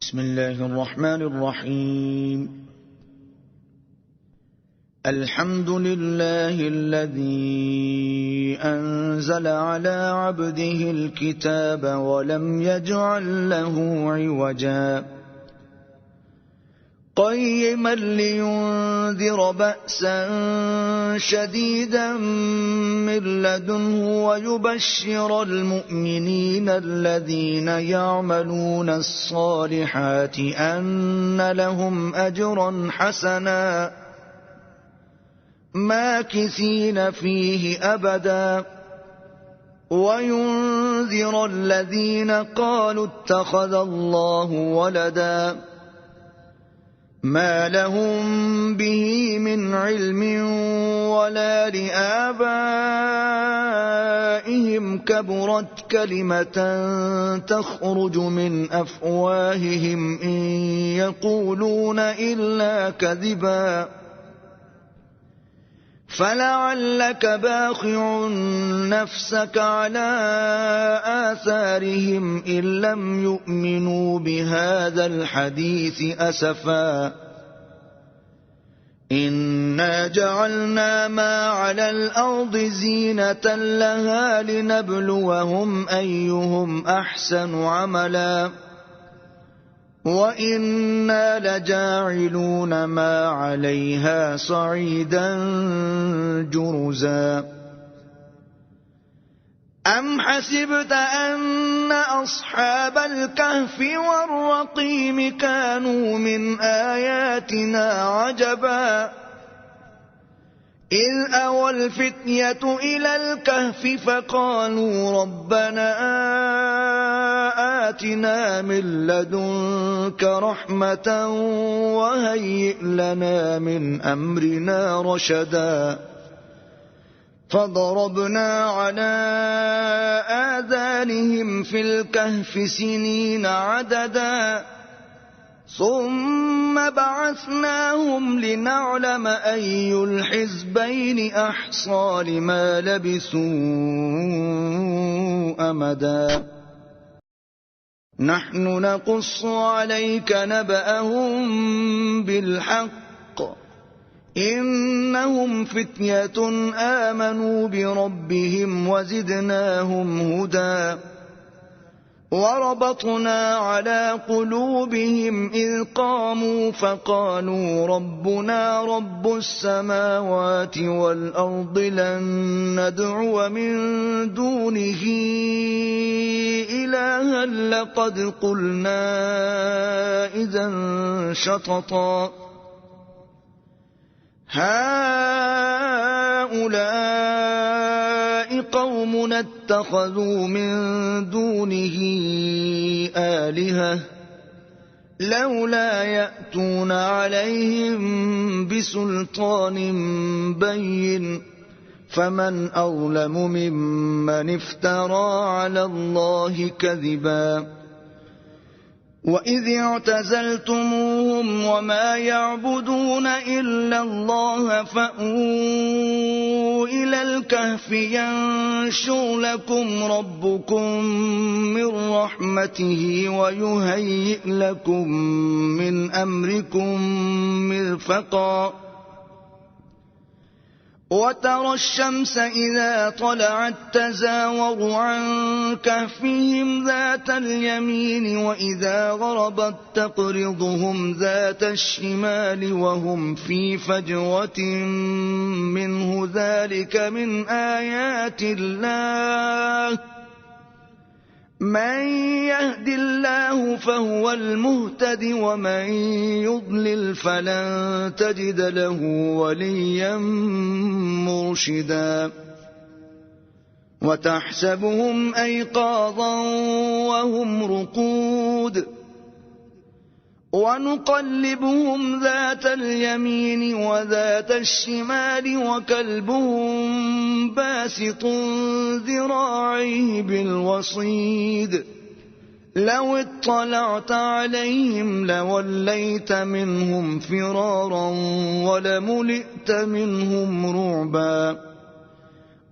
بسم الله الرحمن الرحيم. الحمد لله الذي أنزل على عبده الكتاب ولم يجعل له عوجا قيما لينذر بأسا شديدا من لدنه ويبشر المؤمنين الذين يعملون الصالحات أن لهم أجرا حسنا ماكثين فيه أبدا وينذر الذين قالوا اتخذ الله ولدا ما لهم به من علم ولا لآبائهم كبرت كلمة تخرج من أفواههم إن يقولون إلا كذبا فلعلك باخع نفسك على آثارهم إن لم يؤمنوا بهذا الحديث أسفا إنا جعلنا ما على الأرض زينة لها لنبلوهم أيهم أحسن عملا وإنا لجاعلون ما عليها صعيدا جرزا أم حسبت أن أصحاب الكهف والرقيم كانوا من آياتنا عجبا إذ أوى الفتية إلى الكهف فقالوا ربنا آتنا من لدنك رحمة وهيئ لنا من أمرنا رشدا فضربنا على آذانهم في الكهف سنين عددا ثم بعثناهم لنعلم أي الحزبين أحصى لما لبثوا أمدا نحن نقص عليك نبأهم بالحق إنهم فتية آمنوا بربهم وزدناهم هدى وربطنا على قلوبهم إذ قاموا فقالوا ربنا رب السماوات والأرض لن ندعو من دونه إلها لقد قلنا إذا شططا هؤلاء قومنا اتخذوا من دونه آلهة لولا يأتون عليهم بسلطان بين فمن أظلم ممن افترى على الله كذبا وإذ اعتزلتموهم وما يعبدون إلا الله فأووا إلى الكهف ينشر لكم ربكم من رحمته ويهيئ لكم من أمركم مرفقا وترى الشمس إذا طلعت تزاور عن كهفهم ذات اليمين وإذا غربت تقرضهم ذات الشمال وهم في فجوة منه ذلك من آيات الله من يهد الله فهو المهتد ومن يضلل فلن تجد له وليا مرشدا وتحسبهم أيقاظا وهم رقود ونقلبهم ذات اليمين وذات الشمال وكلبهم باسط ذراعيه بالوصيد لو اطلعت عليهم لوليت منهم فرارا ولملئت منهم رعبا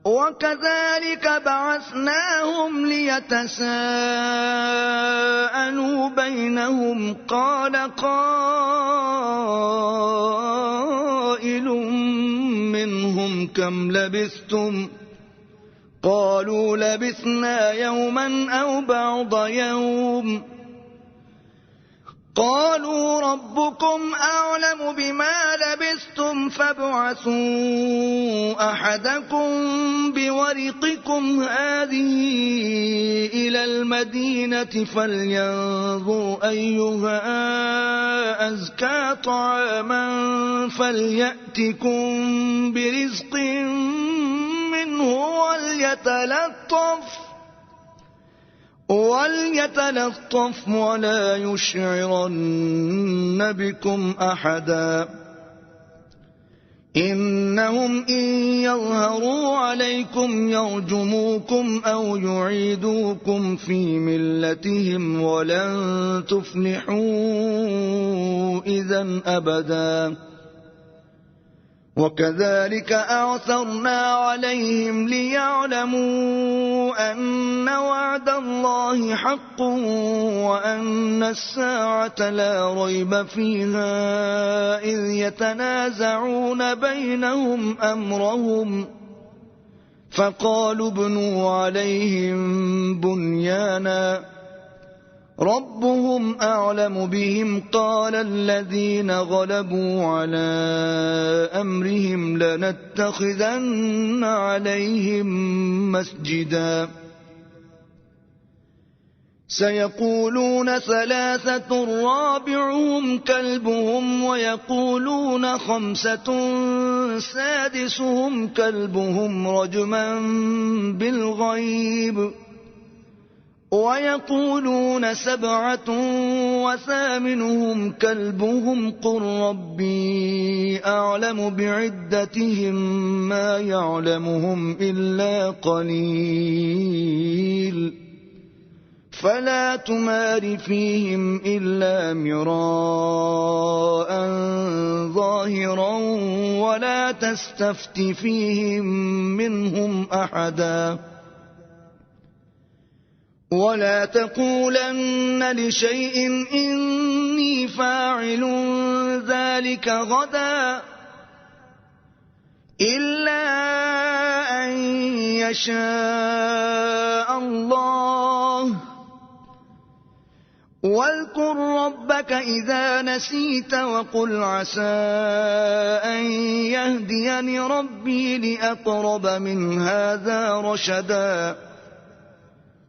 وكذلك بعثناهم ليتساءلوا بينهم بينهم قال قائل منهم كم لبثتم قالوا لبثنا يوما أو بعض يوم قالوا ربكم أعلم بما لبثتم فابعثوا أحدكم بورقكم هذه إلى المدينة فلينظر أيها أزكى طعاما فليأتكم برزق منه وليتلطف ولا يشعرن بكم أحدا إنهم إن يظهروا عليكم يرجموكم أو يعيدوكم في ملتهم ولن تفلحوا إذا أبدا وكذلك أعثرنا عليهم ليعلموا أن وعد الله حق وأن الساعة لا ريب فيها إذ يتنازعون بينهم أمرهم فقالوا ابنوا عليهم بنيانا ربهم أعلم بهم قال الذين غلبوا على أمرهم لنتخذن عليهم مسجدا سيقولون ثلاثة رابعهم كلبهم ويقولون خمسة سادسهم كلبهم رجما بالغيب ويقولون سبعة وثامنهم كلبهم قل ربي أعلم بعدتهم ما يعلمهم إلا قليل فلا تمار فيهم إلا مراء ظاهرا ولا تستفت فيهم منهم أحدا ولا تقولن لشيء إني فاعل ذلك غدا إلا أن يشاء الله واذكر ربك إذا نسيت وقل عسى أن يهديني ربي لأقرب من هذا رشدا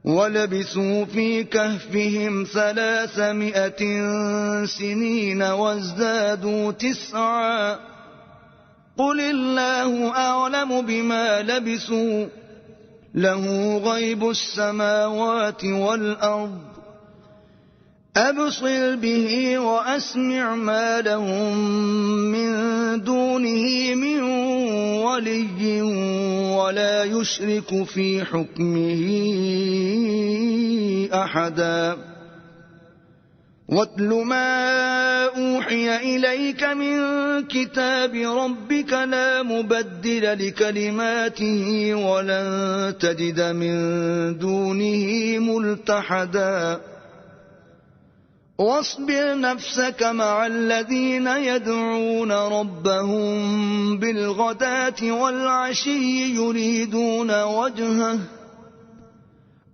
ولبثوا في كهفهم 300 سنين وازدادوا 9 قل الله أعلم بما لبثوا له غيب السماوات والأرض أبصر به وأسمع ما لهم من دونه من ولي ولا يشرك في حكمه أحدا واتل ما أوحي إليك من كتاب ربك لا مبدل لكلماته ولن تجد من دونه ملتحدا واصبر نفسك مع الذين يدعون ربهم بالغداة والعشي يريدون وجهه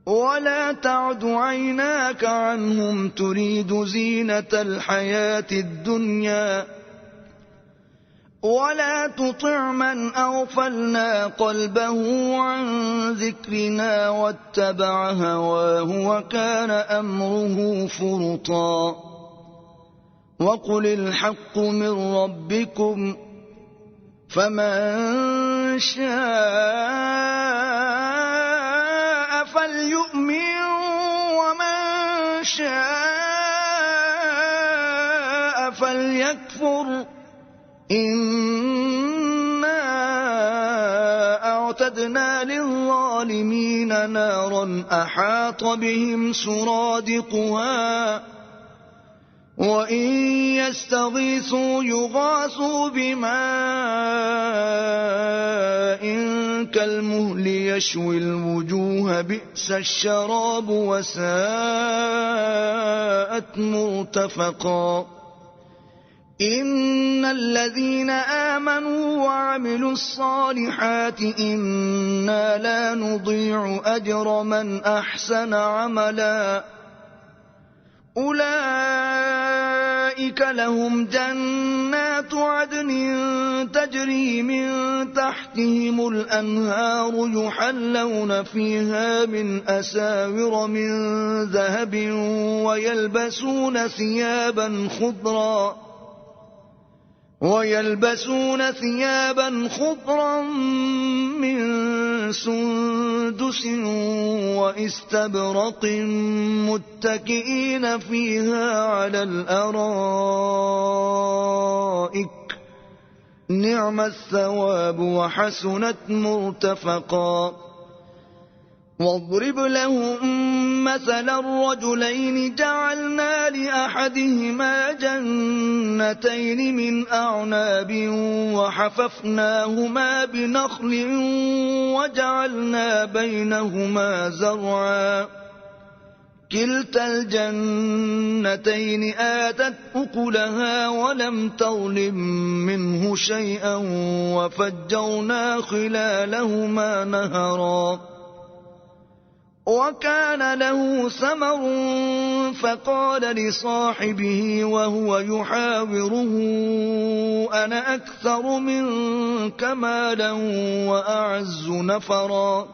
ولا تعد عيناك عنهم تريد زينة الحياة الدنيا ولا تطع من أغفلنا قلبه عن ذكرنا واتبع هواه وكان أمره فرطا وقل الحق من ربكم فمن شاء فليؤمن ومن شاء فليكفر إنا أعتدنا للظالمين نارا أحاط بهم سرادقها وإن يستغيثوا يغاثوا بماء كالمهل يشوي الوجوه بئس الشراب وساءت مرتفقا إن الذين آمنوا وعملوا الصالحات إنا لا نضيع أجر من أحسن عملا أولئك لهم جنات عدن تجري من تحتهم الأنهار يحلون فيها من أساور من ذهب ويلبسون ثيابا خضرا من سندس واستبرق متكئين فيها على الأرائك نعم الثواب وحسنت مرتفقا واضرب لهم مثلا الرجلين جعلنا لأحدهما جنتين من أعناب وحففناهما بنخل وجعلنا بينهما زرعا كلتا الجنتين آتت أكلها ولم تظلم منه شيئا وفجرنا خلالهما نهرا وكان له ثمر فقال لصاحبه وهو يحاوره أنا أكثر منك مالا وأعز نفرا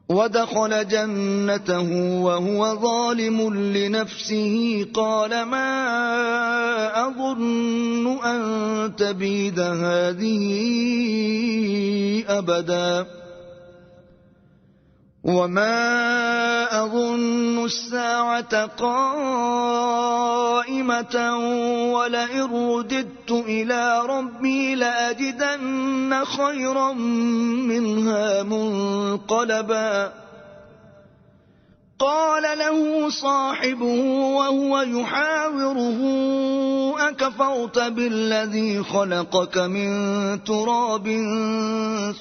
ودخل جنته وهو ظالم لنفسه قال ما أظن أن تبيد هذه أبدا وما أظن الساعة قائمة ولئن رددت إلى ربي لأجدن خيرا منها منقلبا قال له صاحبه وهو يحاوره أكفرت بالذي خلقك من تراب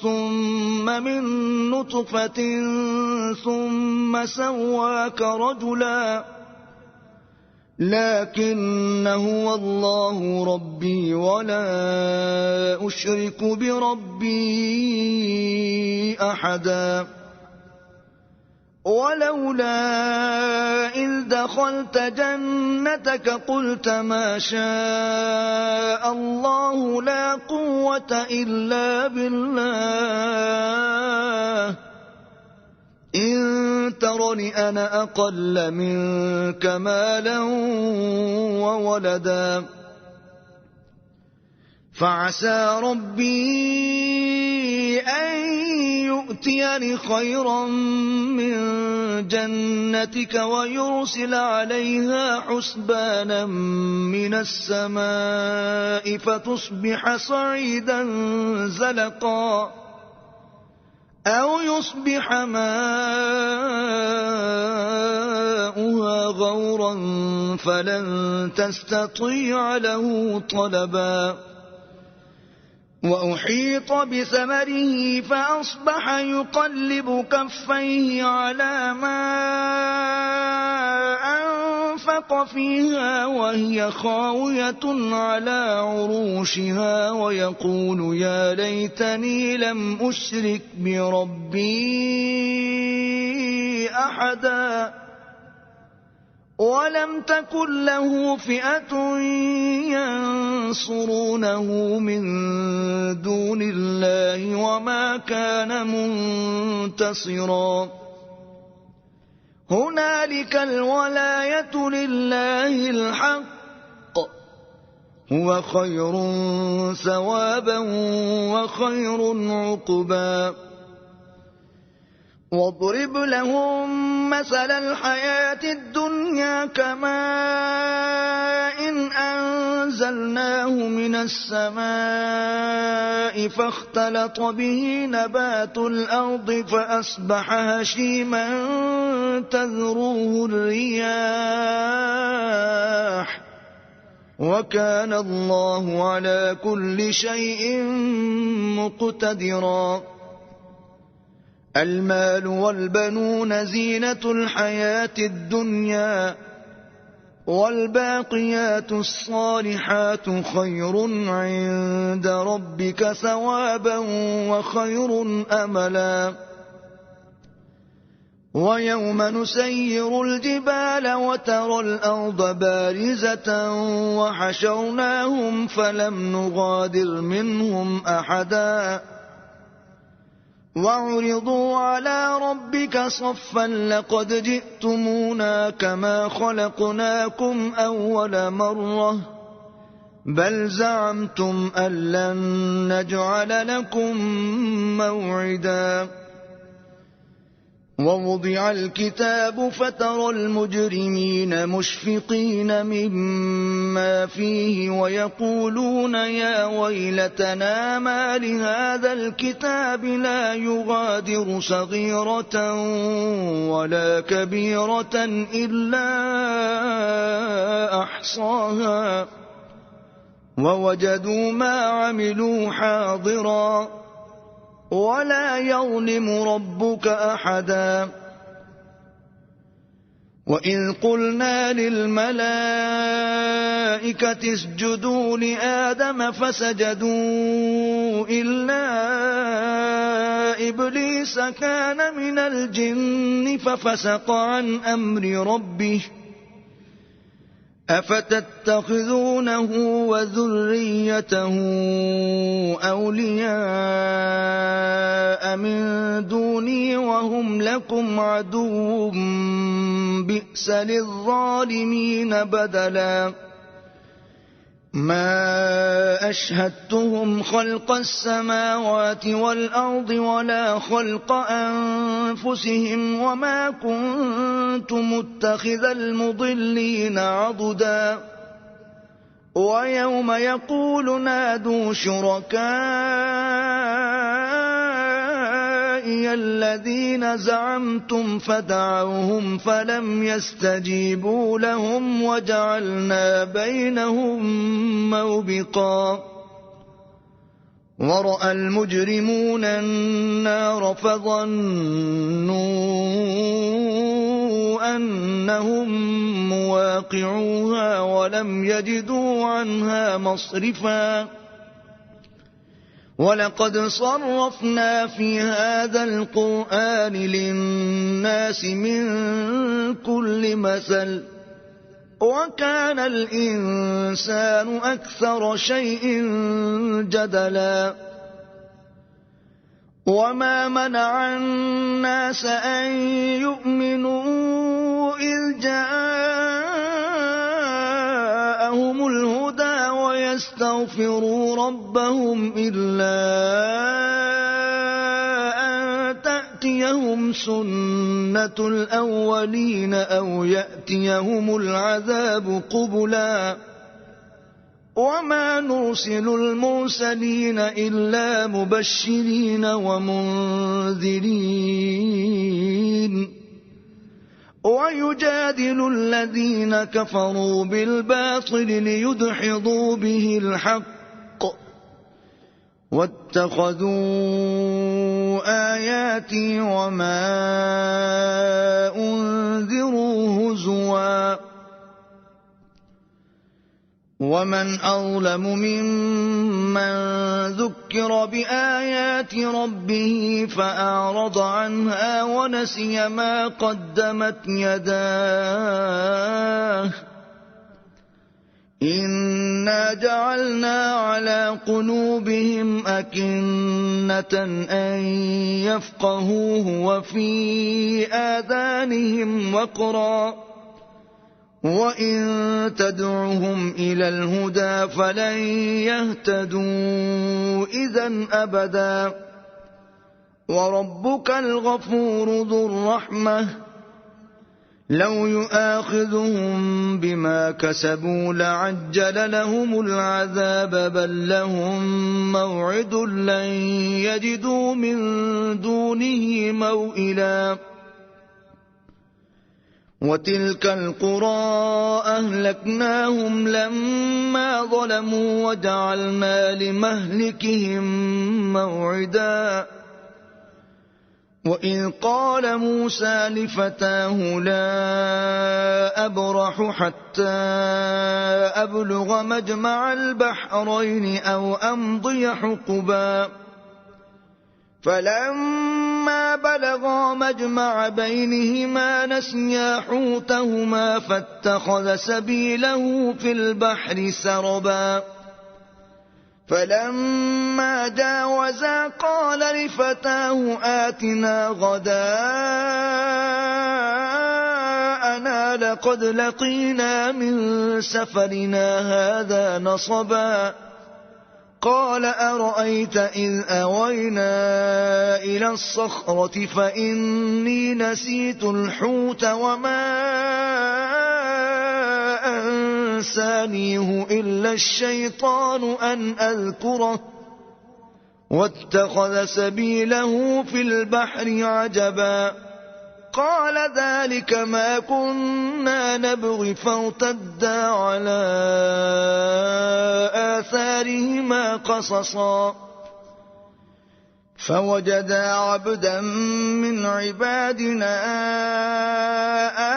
ثم من نطفة ثم سواك رجلا لكن هو الله ربي ولا أشرك بربي أحدا ولولا إذ دخلت جنتك قلت ما شاء الله لا قوة إلا بالله إن ترني أنا أقل منك مالا وولدا فعسى ربي أن يؤتيني خيرا من جنتك ويرسل عليها حسبانا من السماء فتصبح صعيدا زلقا أو يصبح ماؤها غورا فلن تستطيع له طلبا وأحيط بثمره فأصبح يقلب كفيه على ما أنفق فيها وهي خاوية على عروشها ويقول يا ليتني لم أشرك بربي أحدا ولم تكن له فئة ينصرونه من دون الله وما كان منتصرا هنالك الولاية لله الحق هو خير ثوابا وخير عقبا واضرب لهم مثل الحياة الدنيا كماء إن أنزلناه من السماء فاختلط به نبات الأرض فأصبح هشيما تذروه الرياح وكان الله على كل شيء مقتدرا المال والبنون زينة الحياة الدنيا والباقيات الصالحات خير عند ربك ثوابا وخير أملا ويوم نسير الجبال وترى الأرض بارزة وحشرناهم فلم نغادر منهم أحدا وعرضوا على ربك صفا لقد جئتمونا كما خلقناكم أول مرة بل زعمتم أن لن نجعل لكم موعدا ووضع الكتاب فترى المجرمين مشفقين مما فيه ويقولون يا ويلتنا ما لهذا الكتاب لا يغادر صغيرة ولا كبيرة إلا أحصاها ووجدوا ما عملوا حاضرا ولا يظلم ربك أحدا وإذ قلنا للملائكة اسجدوا لآدم فسجدوا إلا إبليس كان من الجن ففسق عن أمر ربه أفتتخذونه وذريته أولياء من دوني وهم لكم عدو بئس للظالمين بدلا ما أشهدتهم خلق السماوات والأرض ولا خلق أنفسهم وما كنت متخذ المضلين عضدا ويوم يقول نادوا شركائي الذين زعمتم فدعوهم فلم يستجيبوا لهم وجعلنا بينهم موبقا ورأى المجرمون النار فظنوا أنهم مواقعوها ولم يجدوا عنها مصرفا ولقد صرفنا في هذا القرآن للناس من كل مثل وكان الإنسان أكثر شيء جدلا وما منع الناس أن يؤمنوا إذ جاءهم الهدى ويستغفروا ربهم إلا أن تأتيهم سنة الأولين أو يأتيهم العذاب قبلا وما نرسل المرسلين إلا مبشرين ومنذرين ويجادل الذين كفروا بالباطل ليدحضوا به الحق واتخذوا آياتي وما أنذروا هزوا ومن أظلم ممن ذكر بآيات ربه فأعرض عنها ونسي ما قدمت يداه إنا جعلنا على قلوبهم أكنة أن يفقهوه وفي آذانهم وقرا وإن تدعهم إلى الهدى فلن يهتدوا إذا أبدا وربك الغفور ذو الرحمة لو يؤاخذهم بما كسبوا لعجل لهم العذاب بل لهم موعد لن يجدوا من دونه موئلا وتلك القرى أهلكناهم لما ظلموا وجعلنا لمهلكهم موعدا وإذ قال موسى لفتاه لا أبرح حتى أبلغ مجمع البحرين أو أمضي حقبا فلما بلغا مجمع بينهما نسيا حوتهما فاتخذ سبيله في البحر سربا فلما جاوزا قال لفتاه آتنا غداءنا لقد لقينا من سفرنا هذا نصبا قال أرأيت إذ أوينا إلى الصخرة فإني نسيت الحوت وما أنسانيه إلا الشيطان أن أذكره واتخذ سبيله في البحر عجبا قال ذلك ما كنا نبغي فارتدا على آثارهما قصصا فوجدا عبدا من عبادنا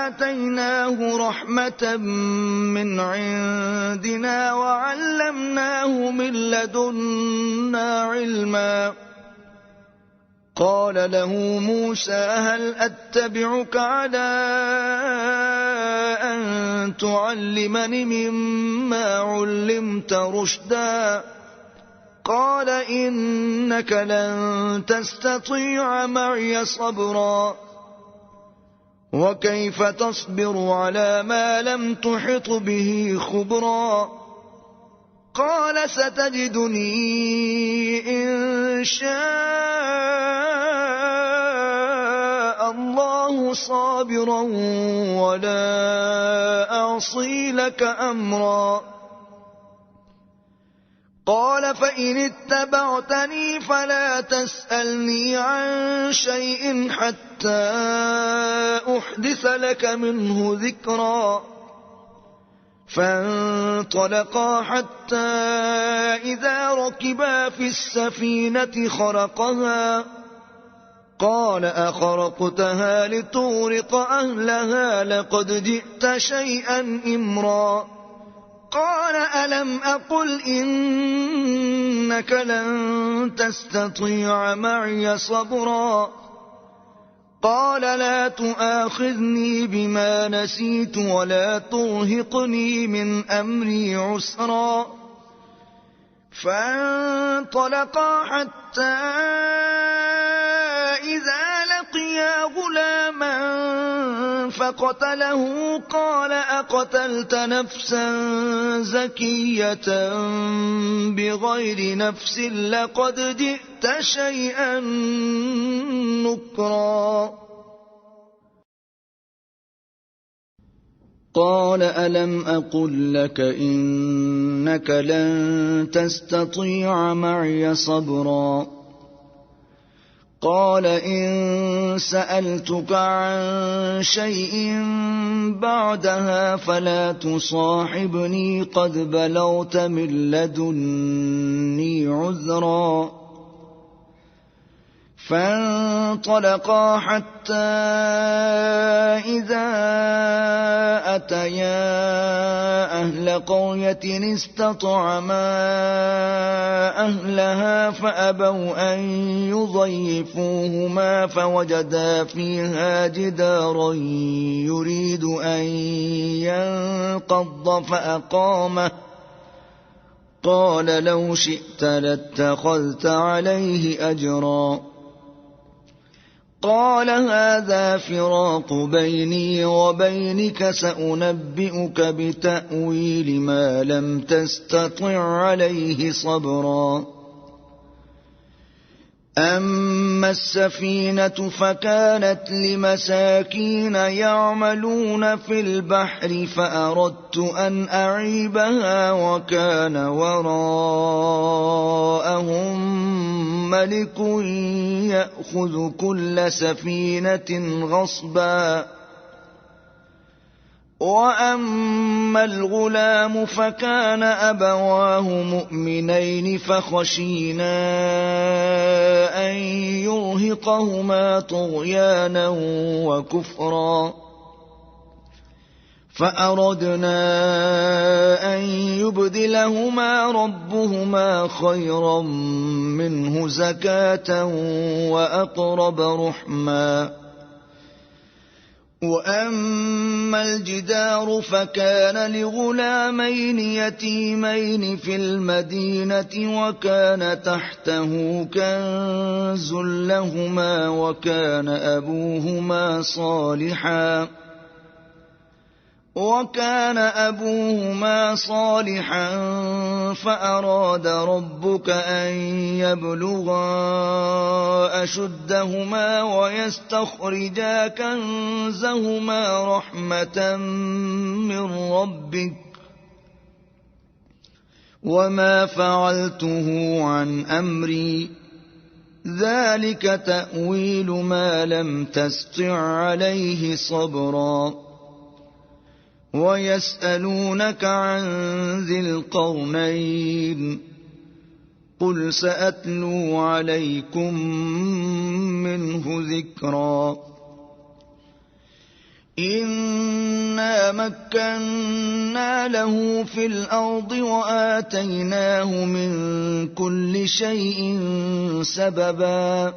آتيناه رحمة من عندنا وعلمناه من لدنا علما قال له موسى هل أتبعك على أن تعلمني مما علمت رشدا قال إنك لن تستطيع معي صبرا وكيف تصبر على ما لم تحط به خبرا قال ستجدني إن شاء الله صابرا ولا أعصي لك أمرا قال فإن اتبعتني فلا تسألني عن شيء حتى أحدث لك منه ذكرا فانطلقا حتى إذا ركبا في السفينة خرقها قال أخرقتها لتغرق أهلها لقد جئت شيئا إمرا قال ألم أقل إنك لن تستطيع معي صبرا قال لا تؤاخذني بما نسيت ولا ترهقني من أمري عسرا فانطلقا حتى إذا لقيا غلاما فقتله قال أقتلت نفسا زكية بغير نفس لقد جئت شيئا نكرا قال ألم أقل لك إنك لن تستطيع معي صبرا قال إن سألتك عن شيء بعدها فلا تصاحبني قد بلغت من لدني عذرا فانطلقا حتى إذا أتيا أهل قرية استطعما أهلها فأبوا أن يضيفوهما فوجدا فيها جدارا يريد أن ينقض فأقامه قال لو شئت لاتخذت عليه أجرا قال هذا فراق بيني وبينك سأنبئك بتأويل ما لم تستطع عليه صبرا أما السفينة فكانت لمساكين يعملون في البحر فأردت أن أعيبها وكان وراءهم ملك يأخذ كل سفينة غصبا وأما الغلام فكان أبواه مؤمنين فخشينا أن يرهقهما طغيانا وكفرا فأردنا أن يبدلهما ربهما خيرا منه زكاة وأقرب رحما وأما الجدار فكان لغلامين يتيمين في المدينة وكان تحته كنز لهما وكان أبوهما صالحا فأراد ربك أن يبلغا أشدهما ويستخرجا كنزهما رحمة من ربك وما فعلته عن أمري ذلك تأويل ما لم تسطع عليه صبرا ويسألونك عن ذي القرنين قل سأتلو عليكم منه ذكرا إنا مكنا له في الأرض وآتيناه من كل شيء سببا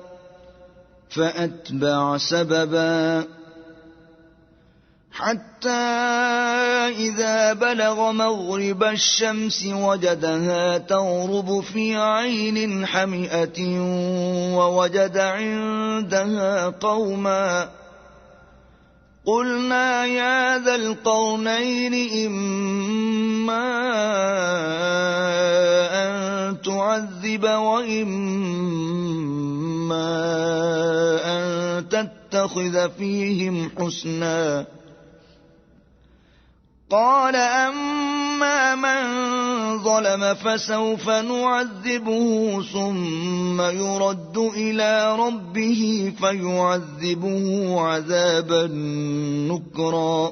فأتبع سببا حتى إذا بلغ مغرب الشمس وجدها تغرب في عين حمئة ووجد عندها قوما قلنا يا ذا القرنين إما أن تعذب وإما أن تتخذ فيهم حسنا قال أما من ظلم فسوف نعذبه ثم يرد إلى ربه فيعذبه عذابا نكرا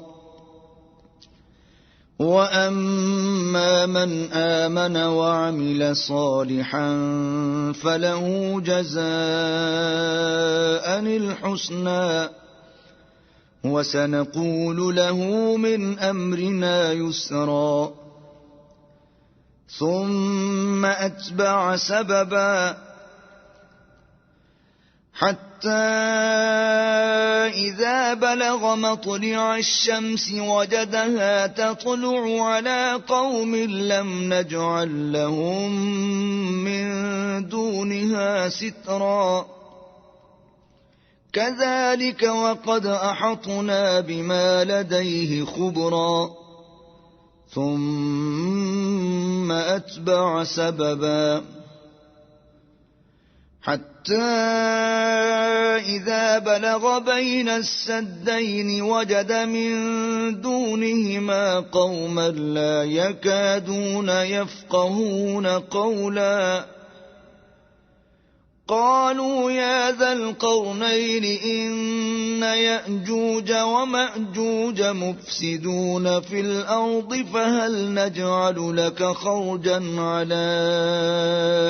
وأما من آمن وعمل صالحا فله جزاء الحسنى وسنقول له من أمرنا يسرا ثم أتبع سببا حتى إذا بلغ مطلع الشمس وجدها تطلع على قوم لم نجعل لهم من دونها سترا كذلك وقد أحطنا بما لديه خبرا ثم أتبع سببا حتى إذا بلغ بين السدين وجد من دونهما قوما لا يكادون يفقهون قولا قالوا يا ذا القرنين إن يأجوج ومأجوج مفسدون في الأرض فهل نجعل لك خرجا على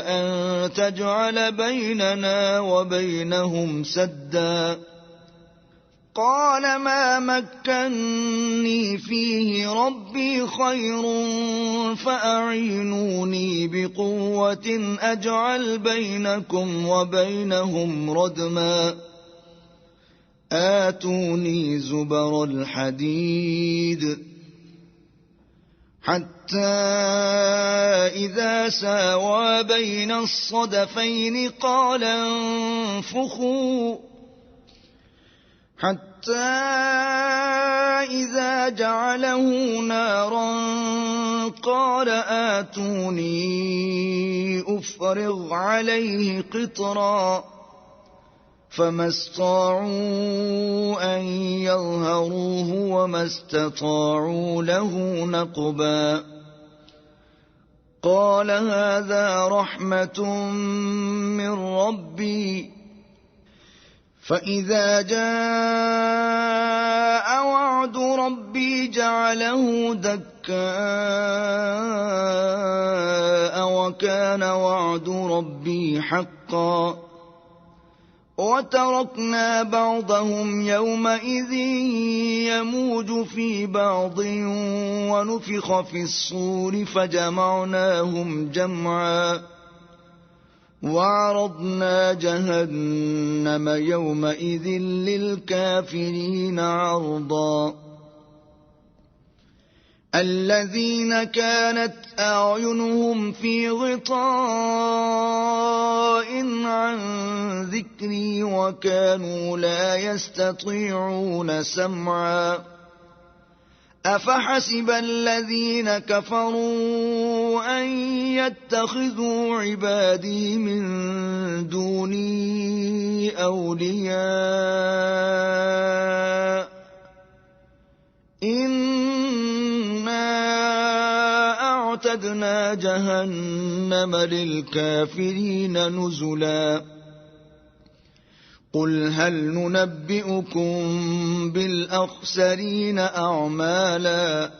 أن تجعل بيننا وبينهم سدا قال ما مكني فيه ربي خير فأعينوني بقوة أجعل بينكم وبينهم ردما آتوني زبر الحديد حتى إذا ساوى بين الصدفين قال انفخوا حتى إذا جعله نارا قال آتوني أفرغ عليه قطرا فما استطاعوا أن يظهروه وما استطاعوا له نقبا قال هذا رحمة من ربي فإذا جاء وعد ربي جعله دكاء وكان وعد ربي حقا وتركنا بعضهم يومئذ يموج في بعض ونفخ في الصور فجمعناهم جمعا وعرضنا جهنم يومئذ للكافرين عرضا الذين كانت أعينهم في غطاء عن ذكري وكانوا لا يستطيعون سمعا أفحسب الذين كفروا أن يتخذوا عبادي من دوني أولياء أعتدنا جهنم للكافرين نزلا قل هل ننبئكم بالأخسرين أعمالا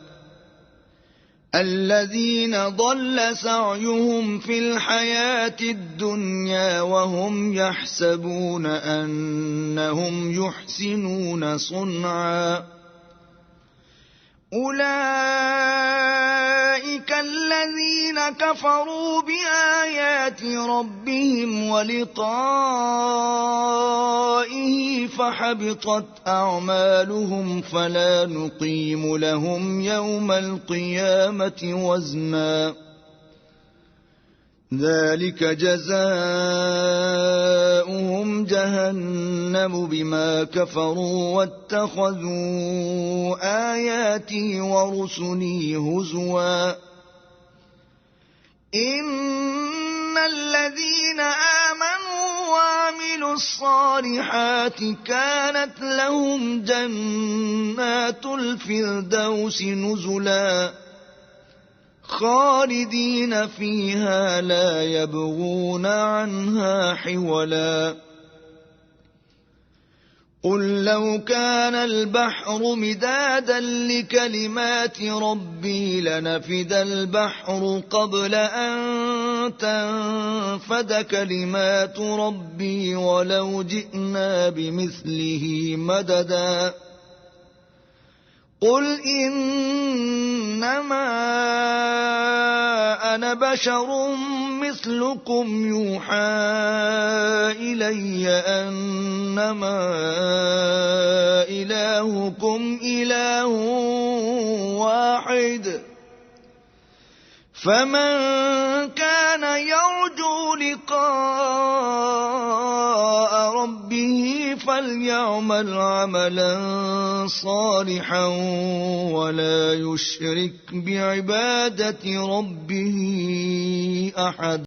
الذين ضل سعيهم في الحياة الدنيا وهم يحسبون أنهم يحسنون صنعا أولئك الذين كفروا بآيات ربهم ولقائه فحبطت أعمالهم فلا نقيم لهم يوم القيامة وزنا ذلك جزاؤهم جهنم بما كفروا واتخذوا آياتي ورسلي هزوا إن الذين آمنوا وعملوا الصالحات كانت لهم جنات الفردوس نزلا خالدين فيها لا يبغون عنها حولا قل لو كان البحر مدادا لكلمات ربي لنفد البحر قبل أن تنفد كلمات ربي ولو جئنا بمثله مددا قل إنما أنا بشر مثلكم يوحى إلي أنما إلهكم إله واحد فمن كان يرجو لقاء ربه فليعمل عملا صالحا ولا يشرك بعبادة ربه أحد